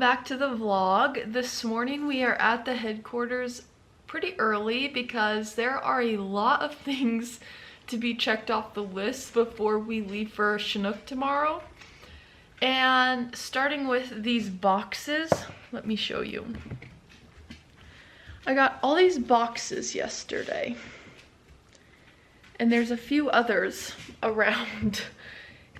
back to the vlog. This morning we are at the headquarters pretty early because there are a lot of things to be checked off the list before we leave for Chinook tomorrow. And starting with these boxes, let me show you. I got all these boxes yesterday, and there's a few others around.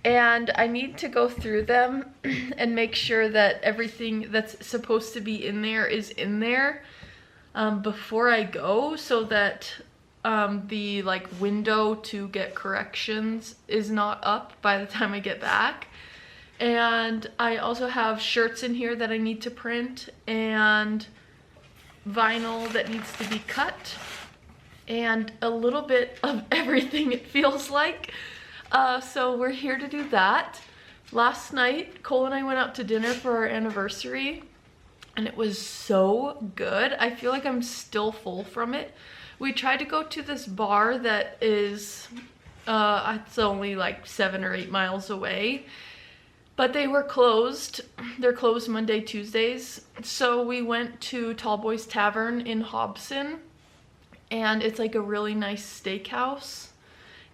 And I need to go through them and make sure that everything that's supposed to be in there is in there before I go, so that the window to get corrections is not up by the time I get back. And I also have shirts in here that I need to print, and vinyl that needs to be cut, and a little bit of everything, it feels like. So we're here to do that. Last night, Cole and I went out to dinner for our anniversary, and it was so good. I feel like I'm still full from it. We tried to go to this bar that is, it's only like 7 or 8 miles away, but they were closed. They're closed Monday, Tuesdays. So we went to Tall Boys Tavern in Hobson, and it's like a really nice steakhouse.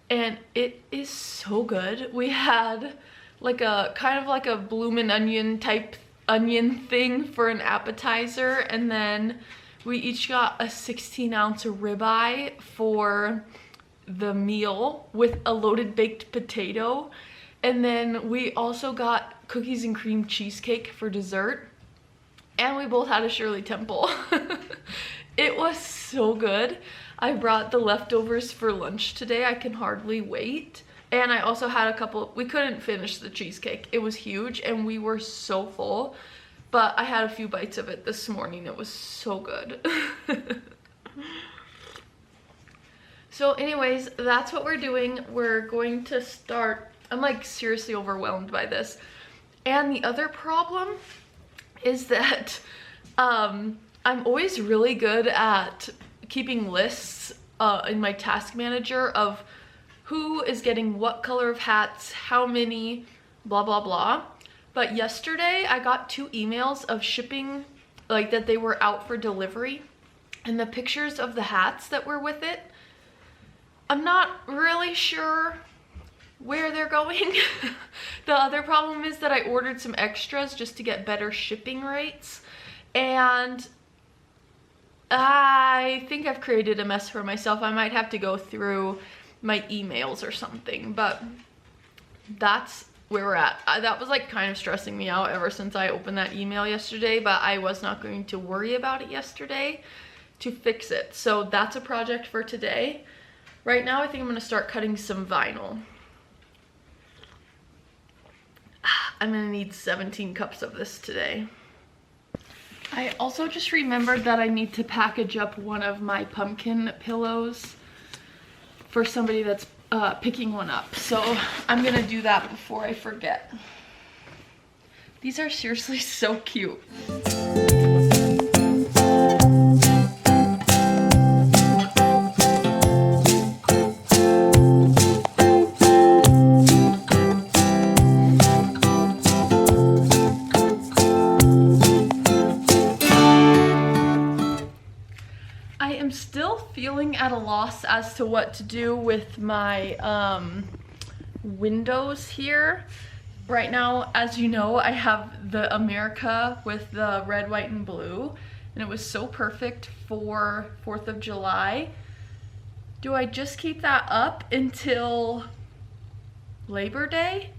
And it is so good. We had like a kind of like a bloomin' onion type onion thing for an appetizer, and then we each got a 16-ounce ribeye for the meal with a loaded baked potato, and then we also got cookies and cream cheesecake for dessert, and we both had a Shirley Temple. It was so good. I brought the leftovers for lunch today. I can hardly wait. And I also had a couple, we couldn't finish the cheesecake. It was huge and we were so full, but I had a few bites of it this morning. It was so good. So anyways, that's what we're doing. We're going to start, I'm like seriously overwhelmed by this. And the other problem is that I'm always really good at keeping lists in my task manager of who is getting what color of hats, how many, blah blah blah. But yesterday I got 2 emails of shipping, like that they were out for delivery, and the pictures of the hats that were with it, I'm not really sure where they're going. The other problem is that I ordered some extras just to get better shipping rates, and I think I've created a mess for myself. I might have to go through my emails or something, but that's where we're at. That was like kind of stressing me out ever since I opened that email yesterday, but I was not going to worry about it yesterday to fix it. So that's a project for today. Right now, I think I'm gonna start cutting some vinyl. I'm gonna need 17 cups of this today. I also just remembered that I need to package up one of my pumpkin pillows for somebody that's picking one up. So I'm gonna do that before I forget. These are seriously so cute. Feeling at a loss as to what to do with my windows here. Right now, as you know, I have the America with the red, white, and blue, and it was so perfect for 4th of July. Do I just keep that up until Labor Day?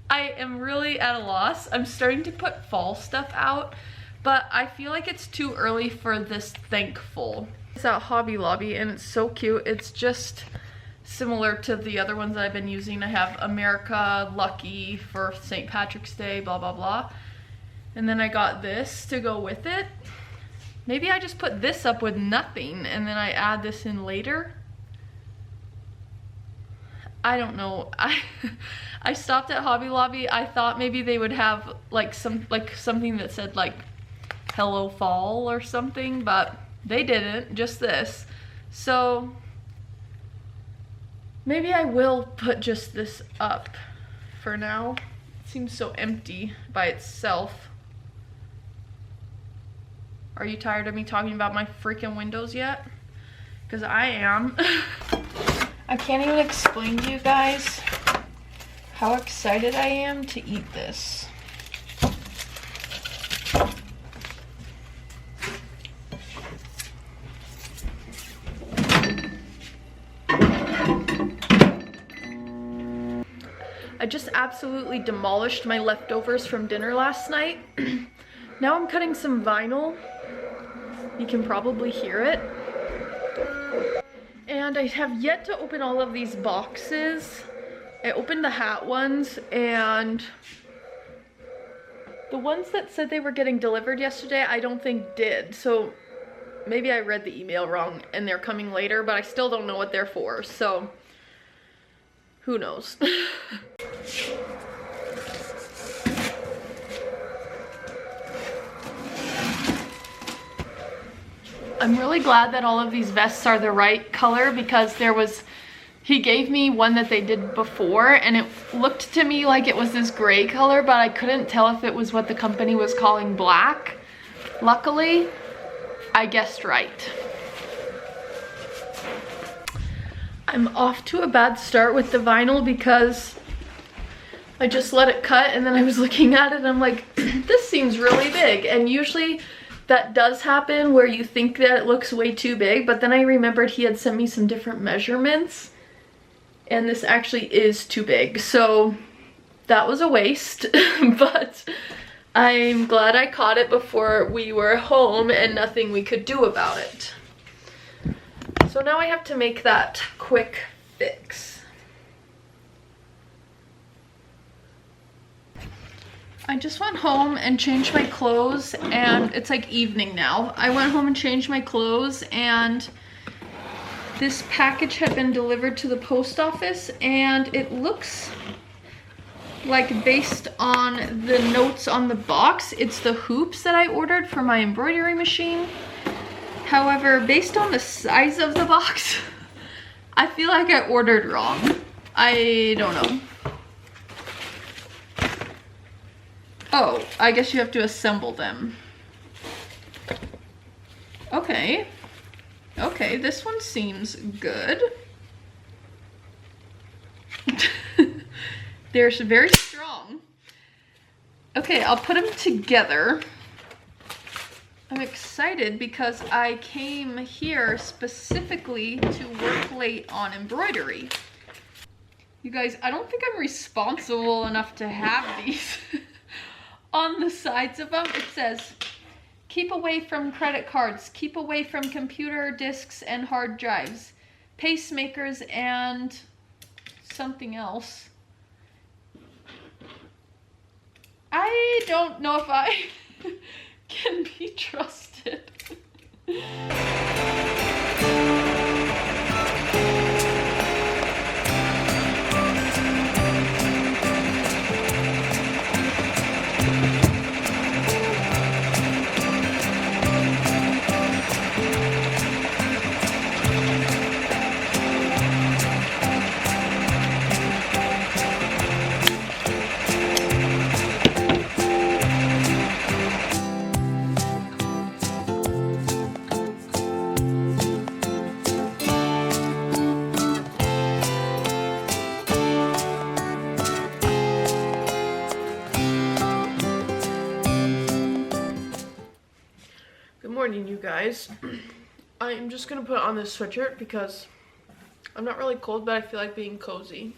I am really at a loss. I'm starting to put fall stuff out, but I feel like it's too early for this thankful. It's at Hobby Lobby and it's so cute. It's just similar to the other ones that I've been using. I have America, Lucky for St. Patrick's Day, blah blah blah. And then I got this to go with it. Maybe I just put this up with nothing and then I add this in later. I don't know. I stopped at Hobby Lobby. I thought maybe they would have like something that said like Hello Fall or something, but they didn't, just this. So maybe I will put just this up for now. seems so empty by itself. Are you tired of me talking about my freaking windows yet? Because I am. I can't even explain to you guys how excited I am to eat this. I just absolutely demolished my leftovers from dinner last night. Now I'm cutting some vinyl. You can probably hear it. And I have yet to open all of these boxes. I opened the hat ones, and the ones that said they were getting delivered yesterday, I don't think did. So maybe I read the email wrong and they're coming later, but I still don't know what they're for. So who knows? I'm really glad that all of these vests are the right color, because he gave me one that they did before and it looked to me like it was this gray color, but I couldn't tell if it was what the company was calling black. Luckily, I guessed right. I'm off to a bad start with the vinyl because I just let it cut, and then I was looking at it and I'm like, this seems really big. And usually that does happen where you think that it looks way too big, but then I remembered he had sent me some different measurements and this actually is too big. So that was a waste, but I'm glad I caught it before we were home and nothing we could do about it. So now I have to make that quick fix. I just went home and changed my clothes, and it's like evening now. I went home and changed my clothes, and this package had been delivered to the post office, and it looks like, based on the notes on the box, it's the hoops that I ordered for my embroidery machine. However, based on the size of the box, I feel like I ordered wrong. I don't know. Oh, I guess you have to assemble them. Okay. Okay, this one seems good. They're very strong. Okay, I'll put them together. I'm excited because I came here specifically to work late on embroidery. You guys, I don't think I'm responsible enough to have these. On the sides of them, it says, keep away from credit cards, keep away from computer disks and hard drives, pacemakers, and something else. I don't know if I can be trusted. Good morning, you guys. I'm just gonna put on this sweatshirt because I'm not really cold, but I feel like being cozy.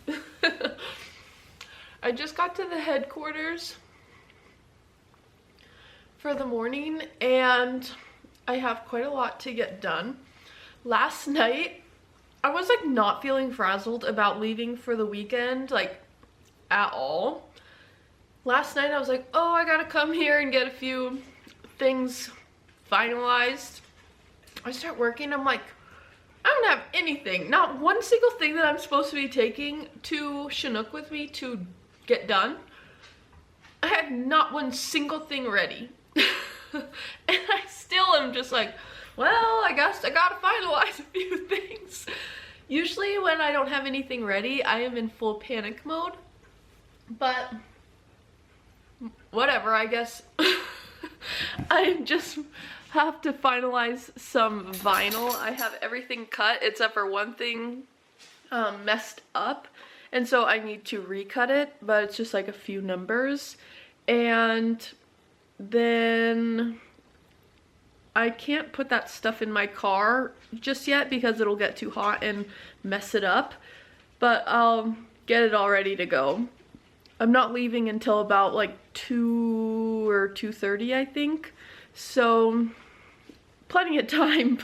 I just got to the headquarters for the morning and I have quite a lot to get done. Last night, I was like not feeling frazzled about leaving for the weekend, like at all. Last night I was like, oh, I gotta come here and get a few things finalized. I start working, I'm like, I don't have anything, not one single thing that I'm supposed to be taking to Chinook with me to get done. I had not one single thing ready. And I still am just like, well, I guess I gotta finalize a few things. Usually when I don't have anything ready, I am in full panic mode. But whatever, I guess. I just have to finalize some vinyl. I have everything cut except for one thing messed up, and so I need to recut it, but it's just like a few numbers. And then I can't put that stuff in my car just yet because it'll get too hot and mess it up, but I'll get it all ready to go. I'm not leaving until about like 2 or 2:30, I think, so plenty of time.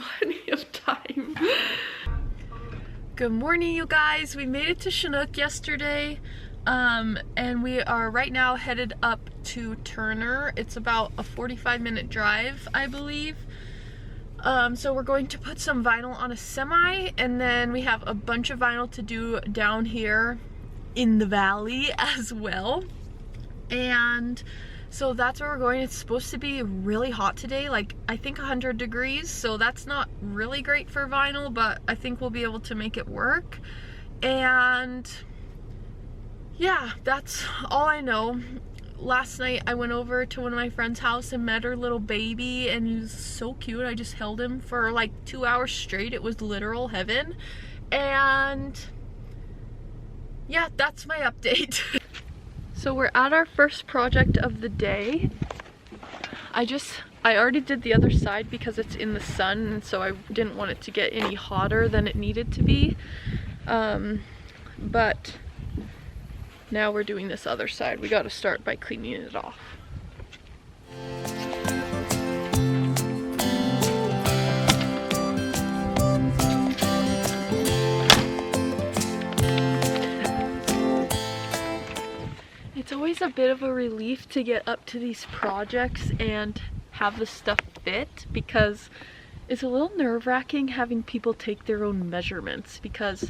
Good morning, you guys. We made it to Chinook yesterday, and we are right now headed up to Turner. It's about a 45-minute drive, I believe. So we're going to put some vinyl on a semi, and then we have a bunch of vinyl to do down here in the valley as well. And so that's where we're going. It's supposed to be really hot today, like I think 100 degrees, so that's not really great for vinyl, but I think we'll be able to make it work. And yeah, that's all I know. Last night I went over to one of my friend's house and met her little baby, and he was so cute. I just held him for like 2 hours straight. It was literal heaven. And yeah, that's my update. So we're at our first project of the day. I already did the other side because it's in the sun, and so I didn't want it to get any hotter than it needed to be. But now we're doing this other side. We gotta start by cleaning it off. It's always a bit of a relief to get up to these projects and have the stuff fit, because it's a little nerve-wracking having people take their own measurements, because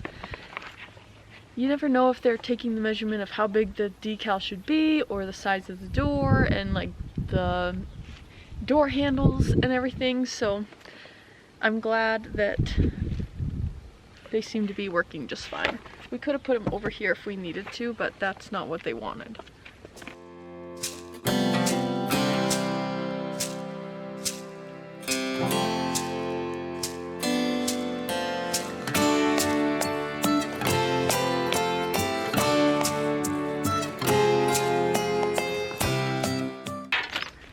you never know if they're taking the measurement of how big the decal should be, or the size of the door, and like the door handles and everything. So I'm glad that they seem to be working just fine. We could have put them over here if we needed to, but that's not what they wanted.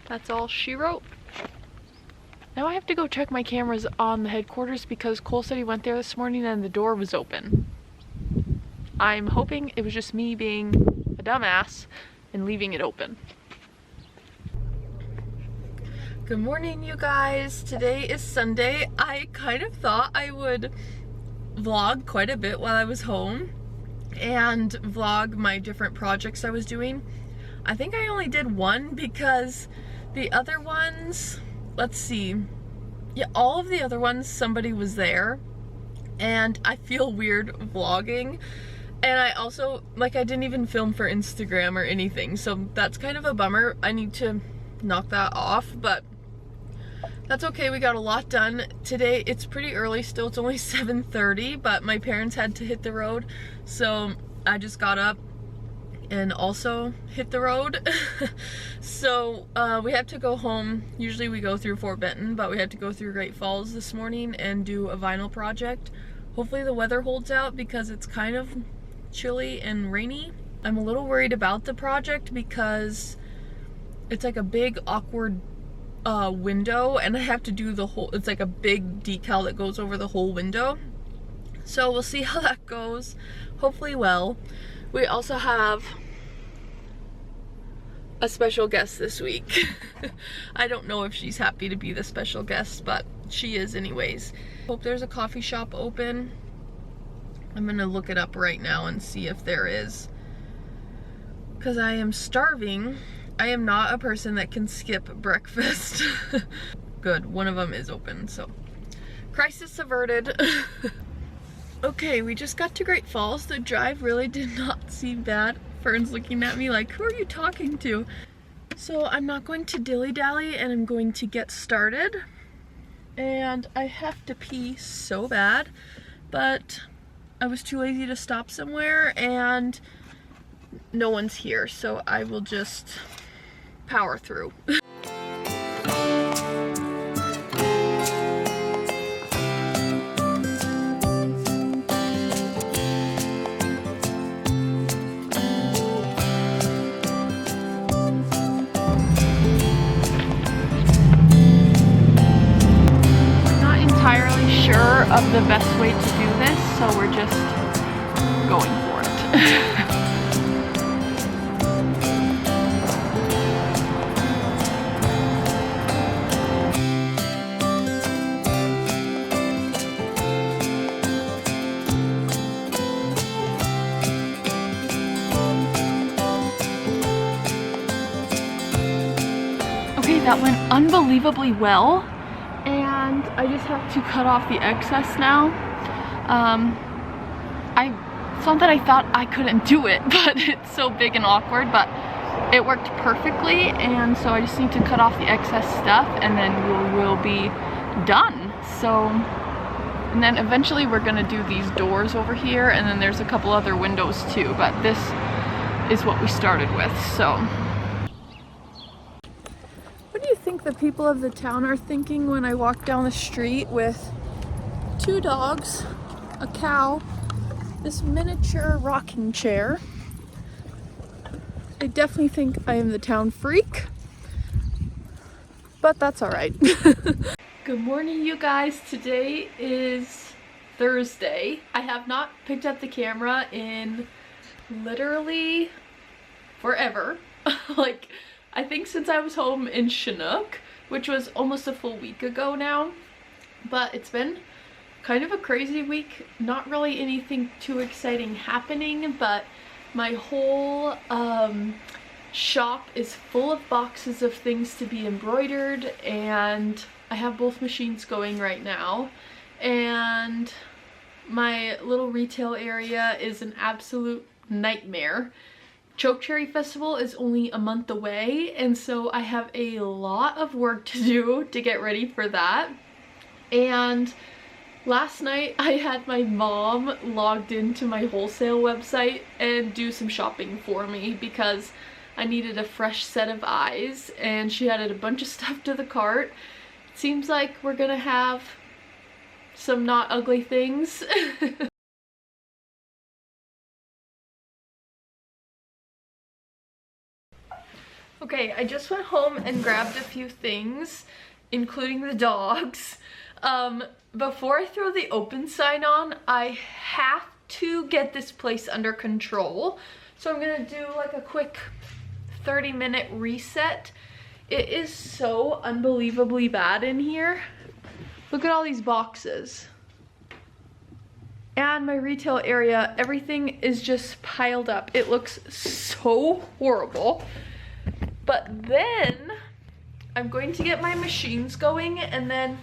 That's all she wrote. Now I have to go check my cameras on the headquarters because Cole said he went there this morning and the door was open. I'm hoping it was just me being a dumbass and leaving it open. Good morning, you guys. Today is Sunday. I kind of thought I would vlog quite a bit while I was home and vlog my different projects I was doing. I think I only did one because the other ones, let's see. Yeah, all of the other ones, somebody was there, and I feel weird vlogging. And I also, like, I didn't even film for Instagram or anything, so that's kind of a bummer. I need to knock that off, but that's okay. We got a lot done today. It's pretty early still. It's only 7:30, but my parents had to hit the road, so I just got up and also hit the road. So we had to go home. Usually we go through Fort Benton, but we had to go through Great Falls this morning and do a vinyl project. Hopefully the weather holds out because it's kind of chilly and rainy. I'm a little worried about the project because it's like a big awkward window, and I have to do the whole, it's like a big decal that goes over the whole window. So we'll see how that goes. Hopefully well. We also have a special guest this week. I don't know if she's happy to be the special guest, but she is anyways. Hope there's a coffee shop open. I'm gonna look it up right now and see if there is, because I am starving. I am not a person that can skip breakfast. Good, one of them is open, so crisis averted. Okay, we just got to Great Falls. The drive really did not seem bad. Fern's looking at me like, who are you talking to? So I'm not going to dilly-dally, and I'm going to get started. And I have to pee so bad, but I was too lazy to stop somewhere, and no one's here, so I will just power through. Sure of the best way to do this, so we're just going for it. Okay, that went unbelievably well. And I just have to cut off the excess now. It's not that I thought I couldn't do it, but it's so big and awkward, but it worked perfectly, and so I just need to cut off the excess stuff and then we'll be done. So, and then eventually we're gonna do these doors over here, and then there's a couple other windows too, but this is what we started with, so. What do you think the people of the town are thinking when I walk down the street with 2 dogs, a cow, this miniature rocking chair? They definitely think I am the town freak, but that's all right. Good morning, you guys. Today is Thursday. I have not picked up the camera in literally forever. Like, I think since I was home in Chinook, which was almost a full week ago now, but it's been kind of a crazy week. Not really anything too exciting happening, but my whole shop is full of boxes of things to be embroidered, and I have both machines going right now, and my little retail area is an absolute nightmare. Chokecherry Festival is only a month away, and so I have a lot of work to do to get ready for that. And last night I had my mom logged into my wholesale website and do some shopping for me because I needed a fresh set of eyes, and she added a bunch of stuff to the cart. It seems like we're gonna have some not ugly things. Okay, I just went home and grabbed a few things, including the dogs. Before I throw the open sign on, I have to get this place under control. So I'm gonna do like a quick 30-minute reset. It is so unbelievably bad in here. Look at all these boxes. And my retail area, everything is just piled up. It looks so horrible. But then I'm going to get my machines going, and then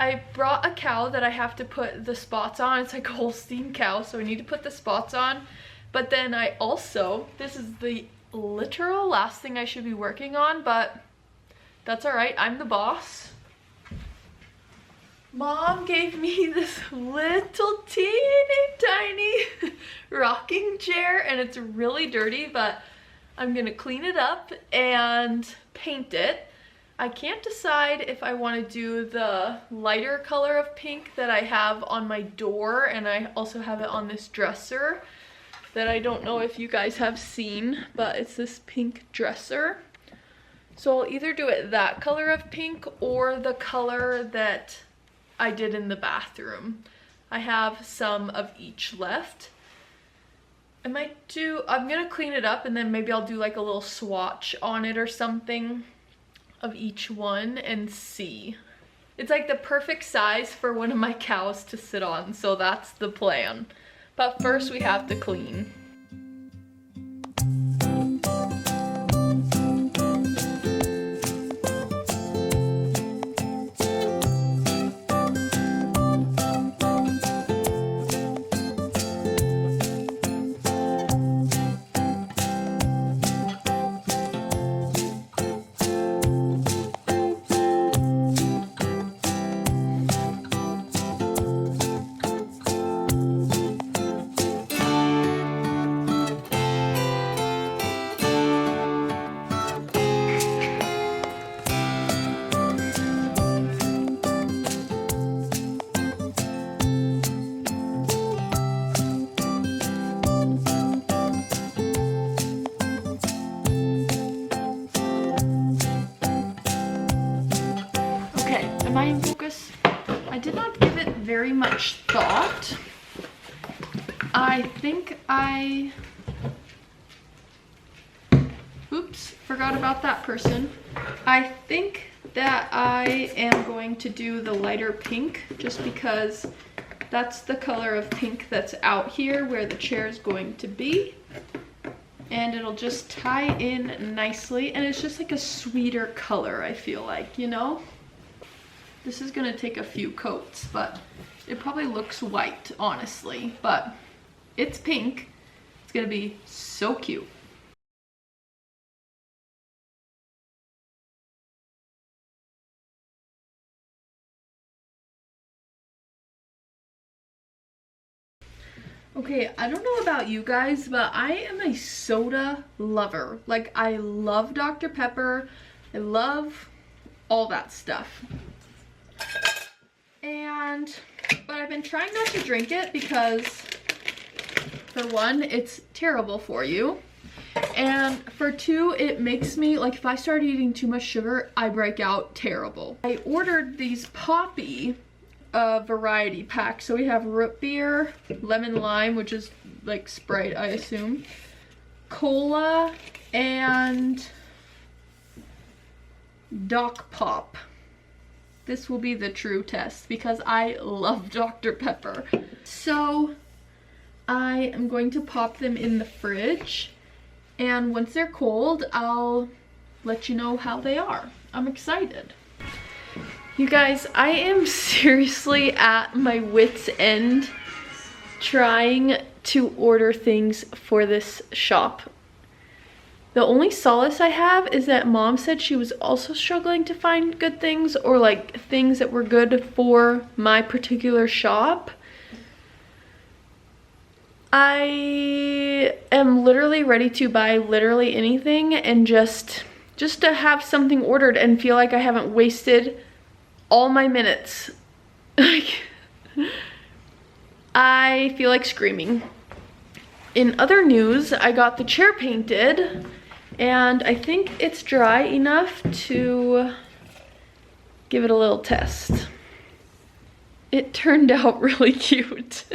I brought a cow that I have to put the spots on. It's like a Holstein cow, so I need to put the spots on. But then I also, this is the literal last thing I should be working on, but that's all right, I'm the boss. Mom gave me this little teeny tiny rocking chair, and it's really dirty, but I'm gonna clean it up and paint it. I can't decide if I want to do the lighter color of pink that I have on my door, and I also have it on this dresser that I don't know if you guys have seen, but it's this pink dresser. So I'll either do it that color of pink or the color that I did in the bathroom. I have some of each left. I'm gonna clean it up, and then maybe I'll do like a little swatch on it or something of each one and see. It's like the perfect size for one of my cows to sit on, so that's the plan. But first we have to clean. Focus. I did not give it very much thought. I think oops, forgot about that person. I think that I am going to do the lighter pink just because that's the color of pink that's out here where the chair is going to be. And it'll just tie in nicely, and it's just like a sweeter color, I feel like, you know? This is gonna take a few coats, but it probably looks white, honestly, but it's pink. It's gonna be so cute. Okay, I don't know about you guys, but I am a soda lover. Like, I love Dr. Pepper. I love all that stuff. But I've been trying not to drink it because, for one, it's terrible for you. And for two, it makes me, like, if I start eating too much sugar, I break out terrible. I ordered these Poppy variety pack. So we have root beer, lemon lime, which is like Sprite, I assume, cola, and Doc Pop. This will be the true test because I love Dr. Pepper. So I am going to pop them in the fridge, and once they're cold, I'll let you know how they are. I'm excited. You guys, I am seriously at my wit's end trying to order things for this shop. The only solace I have is that Mom said she was also struggling to find good things, or like things that were good for my particular shop. I am literally ready to buy literally anything and just to have something ordered and feel like I haven't wasted all my minutes. Like, I feel like screaming. In other news, I got the chair painted, and I think it's dry enough to give it a little test. It turned out really cute.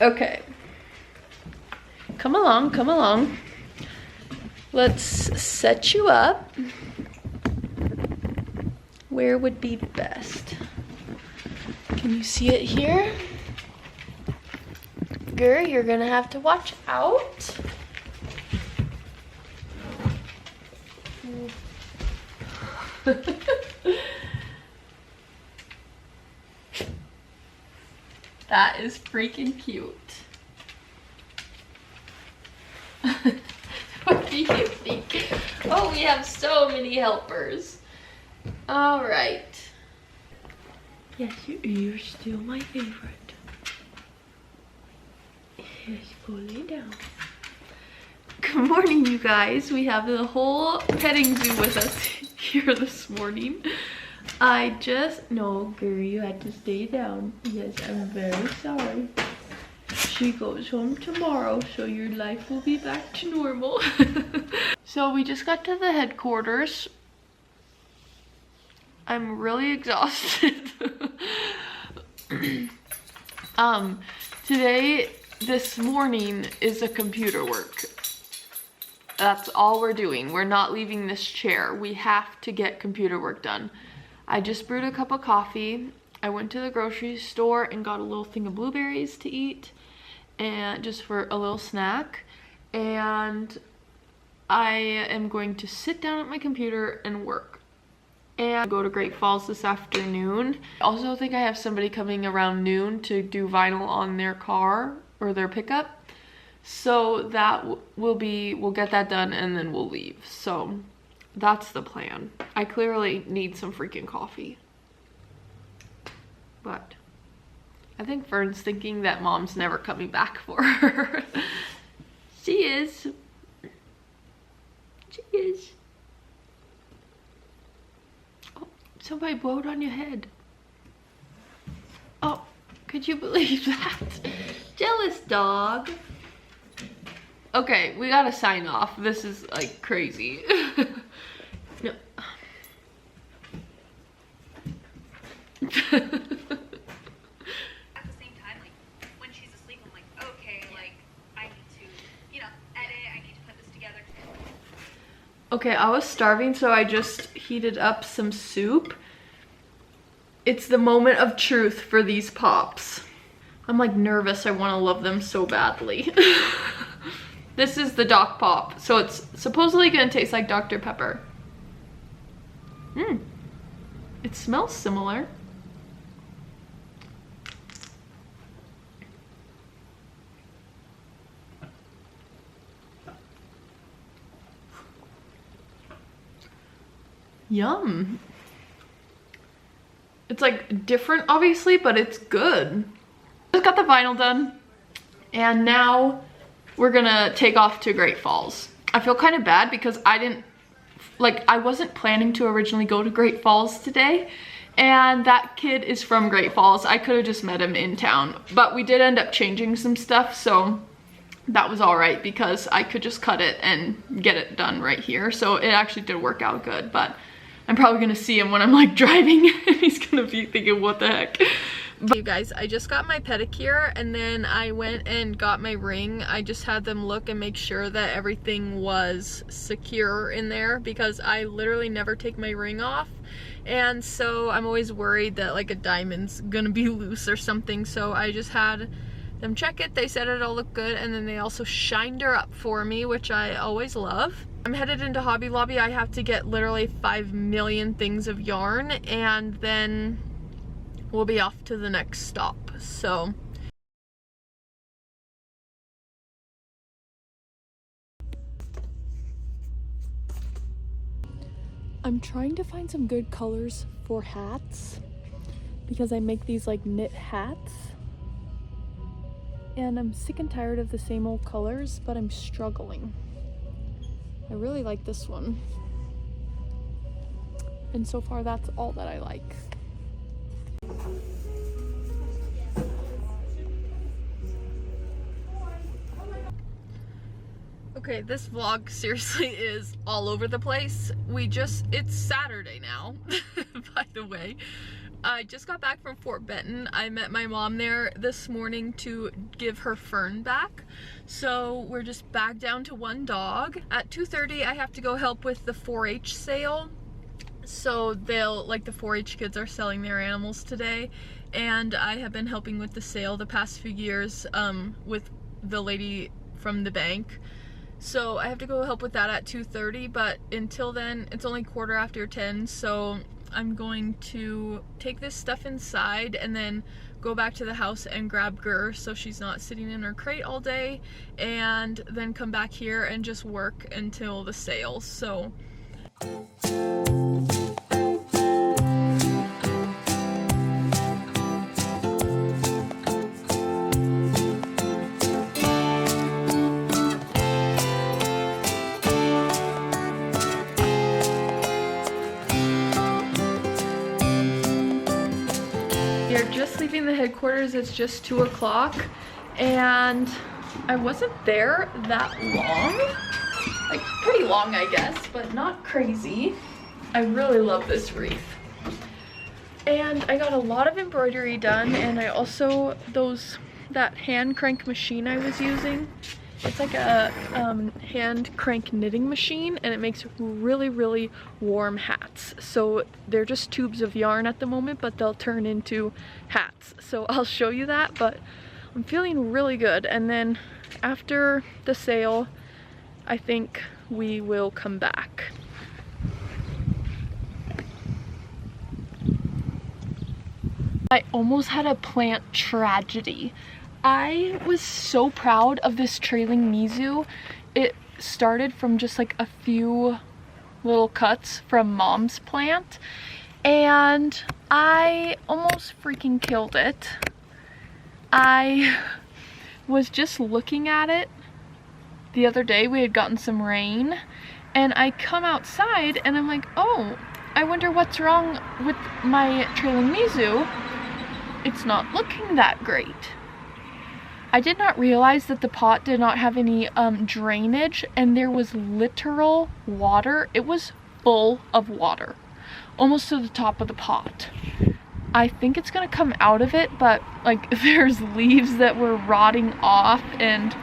Okay. Come along, come along. Let's set you up. Where would be best? Can you see it here? Girl, you're gonna have to watch out. That is freaking cute. What do you think? Oh, we have so many helpers. All right. Yes, you're still my favorite. Yes, go lay down. Good morning, you guys. We have the whole petting zoo with us here this morning. No, girl, you had to stay down. Yes, I'm very sorry. She goes home tomorrow, so your life will be back to normal. So we just got to the headquarters. I'm really exhausted. This morning is a computer work. That's all we're doing. We're not leaving this chair. We have to get computer work done. I just brewed a cup of coffee. I went to the grocery store and got a little thing of blueberries to eat, and just for a little snack. And I am going to sit down at my computer and work. And go to Great Falls this afternoon. I also think I have somebody coming around noon to do vinyl on their car or their pickup. So that we'll get that done and then we'll leave. So that's the plan. I clearly need some freaking coffee. But I think Fern's thinking that Mom's never coming back for her. She is. She is. Oh, somebody blowed on your head. Oh, could you believe that? Jealous dog. Okay, we gotta sign off. This is like crazy. No. At the same time, like when she's asleep, I'm like, okay, like I need to, you know, edit, I need to put this together. Okay, I was starving, so I just heated up some soup. It's the moment of truth for these pops. I'm like nervous, I wanna love them so badly. This is the Doc Pop, so it's supposedly gonna taste like Dr. Pepper. It smells similar. Yum. It's like different obviously, but it's good. Just got the vinyl done and now we're gonna take off to Great Falls. I feel kind of bad because I wasn't planning to originally go to Great Falls today, and that kid is from Great Falls. I could have just met him in town, but we did end up changing some stuff, so that was all right because I could just cut it and get it done right here. So it actually did work out good, but I'm probably gonna see him when I'm like driving and he's gonna be thinking, what the heck? But you guys, I just got my pedicure and then I went and got my ring. I just had them look and make sure that everything was secure in there because I literally never take my ring off. And so I'm always worried that like a diamond's gonna be loose or something. So I just had them check it. They said it all looked good, and then they also shined her up for me, which I always love. I'm headed into Hobby Lobby. I have to get literally 5 million things of yarn, and then we'll be off to the next stop. So I'm trying to find some good colors for hats because I make these like knit hats, and I'm sick and tired of the same old colors, but I'm struggling. I really like this one, and so far that's all that I like. Okay, this vlog seriously is all over the place. It's Saturday now, by the way. I just got back from Fort Benton. I met my mom there this morning to give her Fern back. So we're just back down to one dog. At 2:30, I have to go help with the 4-H sale. So the 4-H kids are selling their animals today. And I have been helping with the sale the past few years with the lady from the bank. So I have to go help with that at 2:30, but until then, it's only 10:15, so I'm going to take this stuff inside and then go back to the house and grab Gur so she's not sitting in her crate all day, and then come back here and just work until the sale. So we are just leaving the headquarters. It's just 2 o'clock and I wasn't there that long. Like pretty long, I guess, but not crazy. I really love this wreath. And I got a lot of embroidery done, and I also, that hand crank machine I was using, it's like a hand crank knitting machine, and it makes really, really warm hats. So they're just tubes of yarn at the moment, but they'll turn into hats. So I'll show you that, but I'm feeling really good. And then after the sale, I think we will come back. I almost had a plant tragedy. I was so proud of this trailing Mizu. It started from just like a few little cuts from Mom's plant, and I almost freaking killed it. I was just looking at it the other day. We had gotten some rain, and I come outside and I'm like, oh, I wonder what's wrong with my trailing Mizu. It's not looking that great. I did not realize that the pot did not have any drainage, and there was literal water. It was full of water, almost to the top of the pot. I think it's gonna come out of it, but like there's leaves that were rotting off and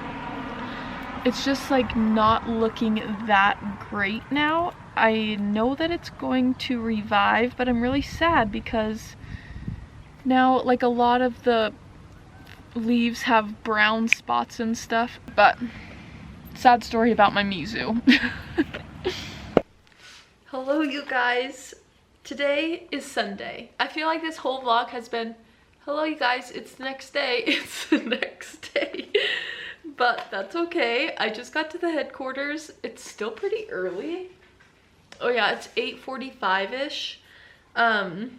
it's just like not looking that great now. I know that it's going to revive, but I'm really sad because now like a lot of the leaves have brown spots and stuff. But sad story about my Mizu. Hello you guys. Today is Sunday. I feel like this whole vlog has been, hello you guys, it's the next day, it's the next day. But that's okay. I just got to the headquarters. It's still pretty early. Oh yeah, it's 8:45-ish. But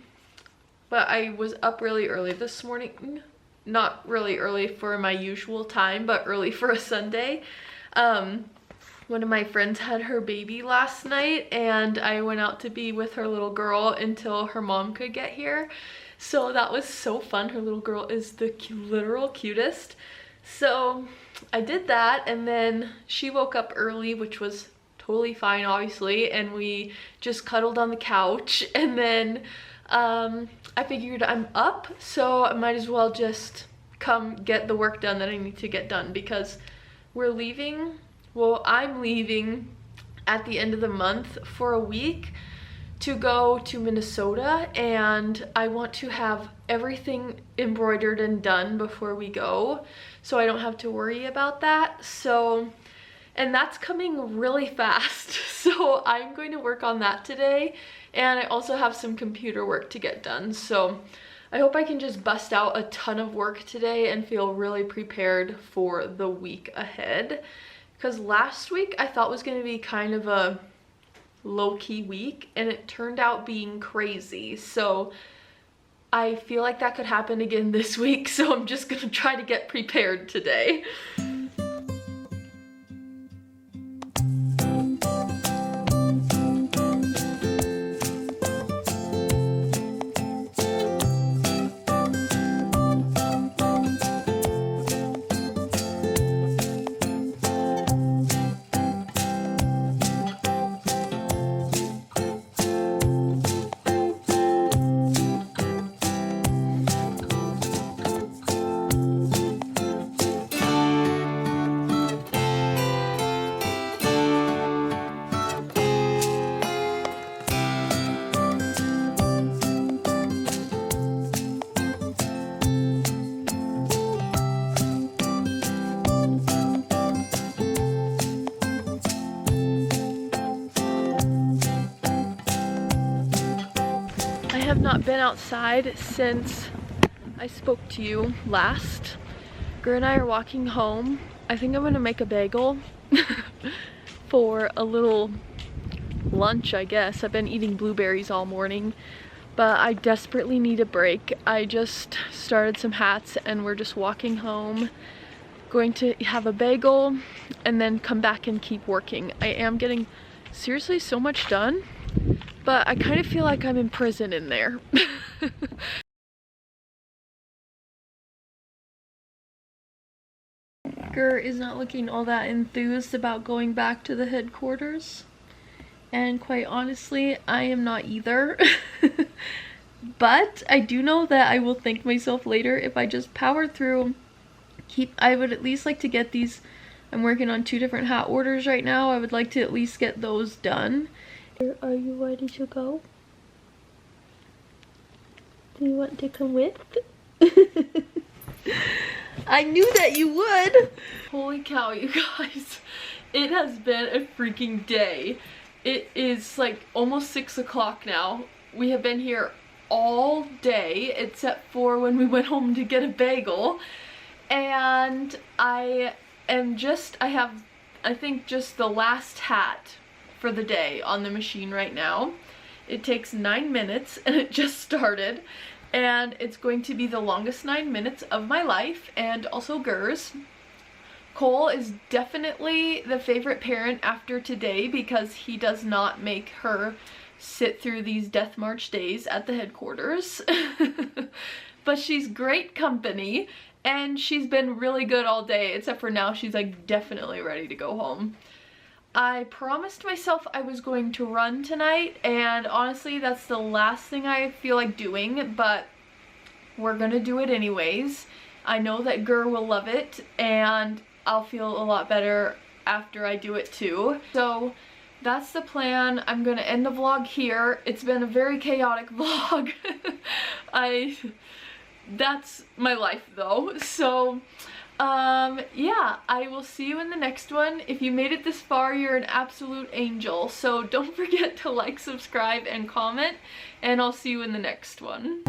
I was up really early this morning. Not really early for my usual time, but early for a Sunday. One of my friends had her baby last night and I went out to be with her little girl until her mom could get here. So that was so fun. Her little girl is the literal cutest. So I did that and then she woke up early, which was totally fine obviously, and we just cuddled on the couch and then I figured I'm up, so I might as well just come get the work done that I need to get done because we're leaving, well I'm leaving at the end of the month for a week to go to Minnesota and I want to have everything embroidered and done before we go so I don't have to worry about that. So, and that's coming really fast, so I'm going to work on that today and I also have some computer work to get done. So I hope I can just bust out a ton of work today and feel really prepared for the week ahead. Because last week I thought was going to be kind of a low-key week and it turned out being crazy. So I feel like that could happen again this week, so I'm just gonna try to get prepared today. I have not been outside since I spoke to you last. Gur and I are walking home. I think I'm gonna make a bagel for a little lunch, I guess. I've been eating blueberries all morning, but I desperately need a break. I just started some hats and we're just walking home, going to have a bagel and then come back and keep working. I am getting seriously so much done, but I kind of feel like I'm in prison in there. Gur is not looking all that enthused about going back to the headquarters. And quite honestly, I am not either. But I do know that I will thank myself later if I just power through. I would at least like to get these. I'm working on 2 different hat orders right now. I would like to at least get those done. Are you ready to go? Do you want to come with? I knew that you would! Holy cow, you guys. It has been a freaking day. It is like almost 6 o'clock now. We have been here all day except for when we went home to get a bagel. And I have, I think, just the last hat for the day on the machine right now. It takes 9 minutes and it just started, and it's going to be the longest 9 minutes of my life and also Gur's. Cole is definitely the favorite parent after today because he does not make her sit through these death march days at the headquarters. But she's great company and she's been really good all day, except for now she's like definitely ready to go home. I promised myself I was going to run tonight, and honestly that's the last thing I feel like doing, but we're gonna do it anyways. I know that Gur will love it, and I'll feel a lot better after I do it too. So that's the plan. I'm gonna end the vlog here. It's been a very chaotic vlog. That's my life though. So yeah, I will see you in the next one. If you made it this far, you're an absolute angel. So don't forget to like, subscribe, and comment, and I'll see you in the next one.